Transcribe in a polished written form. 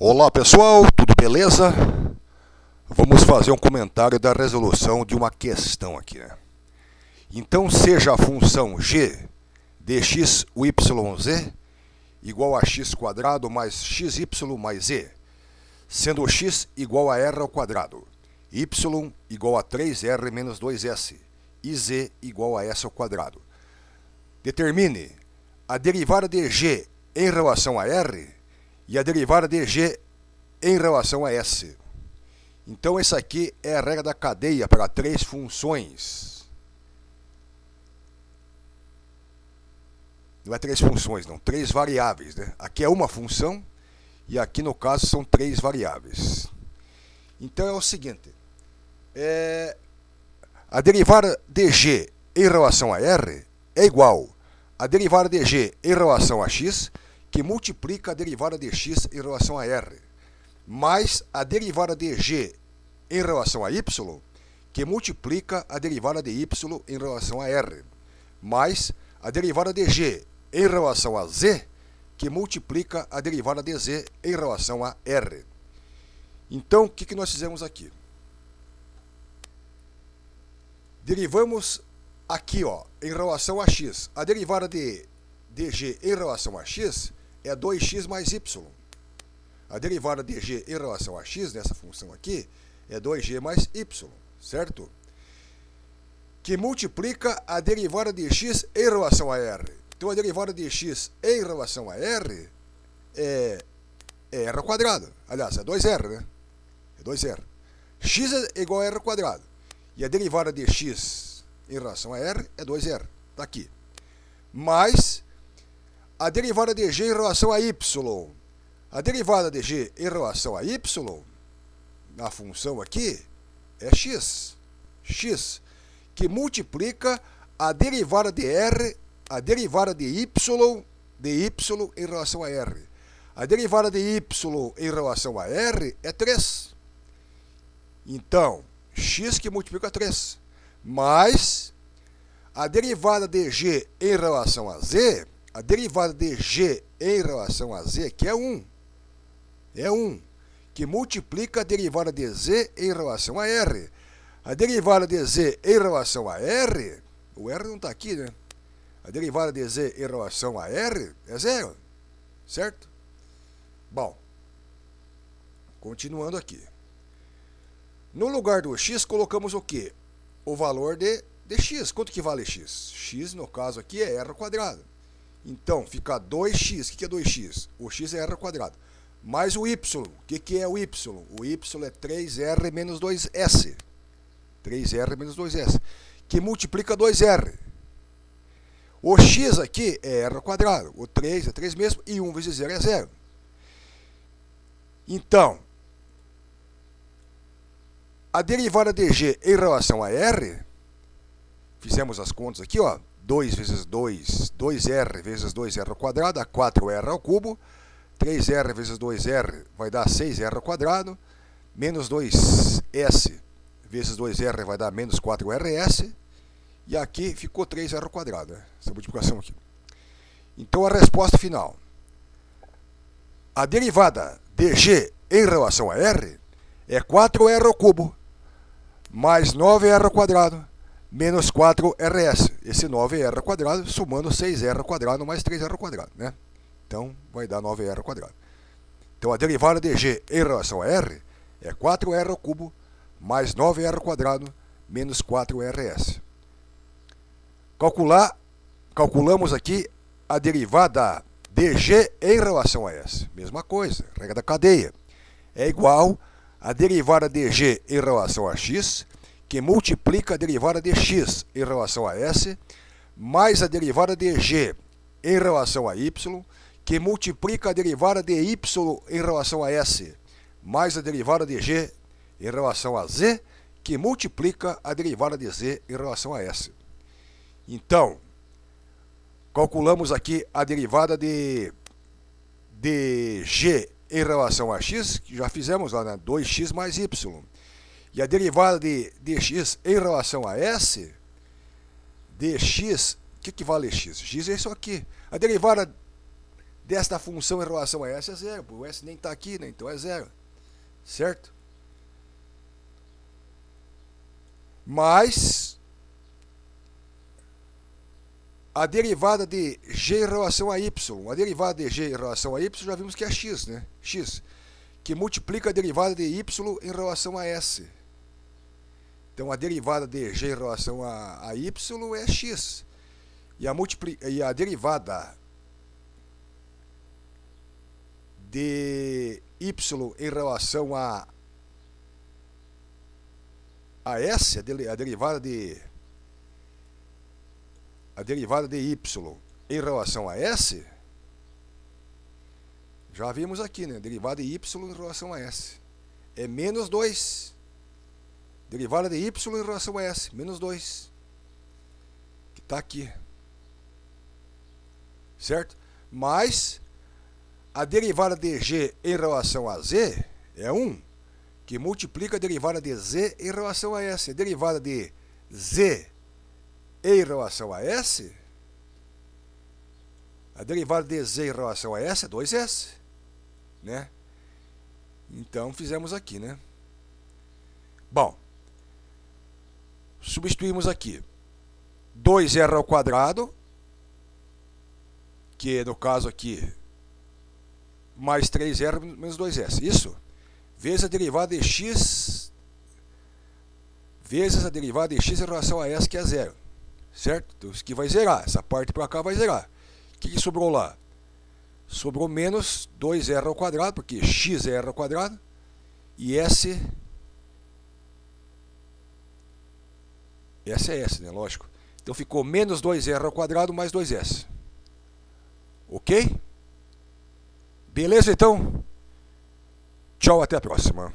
Olá pessoal, tudo beleza? Vamos fazer um comentário da resolução de uma questão aqui, né? Então seja a função g de x y(z) igual a x quadrado mais xy mais z, sendo x igual a r ao quadrado, y igual a 3r menos 2s e z igual a s ao quadrado. Determine a derivada de g em relação a r e a derivada de g em relação a s. Então, essa aqui é a regra da cadeia para três funções. Não é três funções, não. Três variáveis, né? Aqui é uma função e aqui, no caso, são três variáveis. Então, é o seguinte. A derivada de g em relação a r é igual a derivada de g em relação a x, que multiplica a derivada de x em relação a r, mais a derivada de g em relação a y, que multiplica a derivada de y em relação a r, mais a derivada de g em relação a z, que multiplica a derivada de z em relação a r. Então, o que nós fizemos aqui? Derivamos aqui, ó, em relação a x. A derivada de g em relação a x é 2x mais y. A derivada de g em relação a x, nessa função aqui, é 2g mais y, certo? Que multiplica a derivada de x em relação a r. Então, a derivada de x em relação a r é r ao quadrado. Aliás, é 2r, né? É 2r. X é igual a r ao quadrado. E a derivada de x em relação a r é 2r. Está aqui. Mais a derivada de g em relação a y. A derivada de g em relação a y, na função aqui, é x. X, que multiplica a derivada de r, a derivada de y em relação a r. A derivada de y em relação a r é 3. Então, x que multiplica 3. Mais a derivada de g em relação a z, a derivada de g em relação a z, que é 1. É 1, que multiplica a derivada de z em relação a r. A derivada de z em relação a r, o r não está aqui, né? A derivada de z em relação a r é 0, certo? Bom, continuando aqui. No lugar do x, colocamos o quê? O valor de x. Quanto que vale x? X, no caso aqui, é r ao quadrado. Então, fica 2x. O que é 2x? O x é r ao quadrado. Mais o y. O que é o y? O y é 3r menos 2s. 3r menos 2s. Que multiplica 2r. O x aqui é r ao quadrado. O 3 é 3 mesmo. E 1 vezes 0 é 0. Então, a derivada de g em relação a r, fizemos as contas aqui, ó. 2 vezes 2, 2r vezes 2r ao quadrado, dá 4r ao cubo. 3r vezes 2r vai dar 6r ao quadrado. Menos 2s vezes 2r vai dar menos 4rs. E aqui ficou 3r ao quadrado, né? Essa multiplicação aqui. Então, a resposta final. A derivada de g em relação a r é 4r ao cubo mais 9r ao quadrado menos 4rs. Esse 9r ao quadrado somando 6r ao quadrado mais 3r ao quadrado, né? Então, vai dar 9r ao quadrado. Então, a derivada de g em relação a r é 4r ao cubo mais 9r ao quadrado menos 4rs. Calculamos aqui a derivada de g em relação a s. Mesma coisa, regra da cadeia. É igual a derivada de g em relação a x, que multiplica a derivada de x em relação a s, mais a derivada de g em relação a y, que multiplica a derivada de y em relação a s, mais a derivada de g em relação a z, que multiplica a derivada de z em relação a s. Então, calculamos aqui a derivada de g em relação a x, que já fizemos lá, né? 2x mais y. E a derivada de x em relação a s, dx, o que vale x? X é isso aqui. A derivada desta função em relação a S é zero. O S nem está aqui, né? Então é zero. Certo? Mas a derivada de g em relação a y. A derivada de g em relação a y já vimos que é x, né? X. Que multiplica a derivada de y em relação a S. Então a derivada de g em relação a y é x. E a derivada de y em relação a S, a derivada de y em relação a S, já vimos aqui, né? Derivada de y em relação a S é menos 2. Derivada de y em relação a S, menos 2. Que está aqui. Certo? Mas a derivada de g em relação a z é 1, que multiplica a derivada de z em relação a S. A derivada de z em relação a S, a derivada de z em relação a S é 2s, né? Então fizemos aqui, né? Bom, substituímos aqui 2r ao quadrado, que no caso aqui mais 3r menos 2s, isso, vezes a derivada de x, vezes a derivada de x em relação a s, que é zero, certo? Então isso aqui vai zerar, essa parte para cá vai zerar. O que sobrou lá? Sobrou menos 2r ao quadrado, porque x é r ao quadrado, e s é s, né? Lógico. Então ficou menos 2r ao quadrado mais 2s. Ok? Beleza, então? Tchau, até a próxima.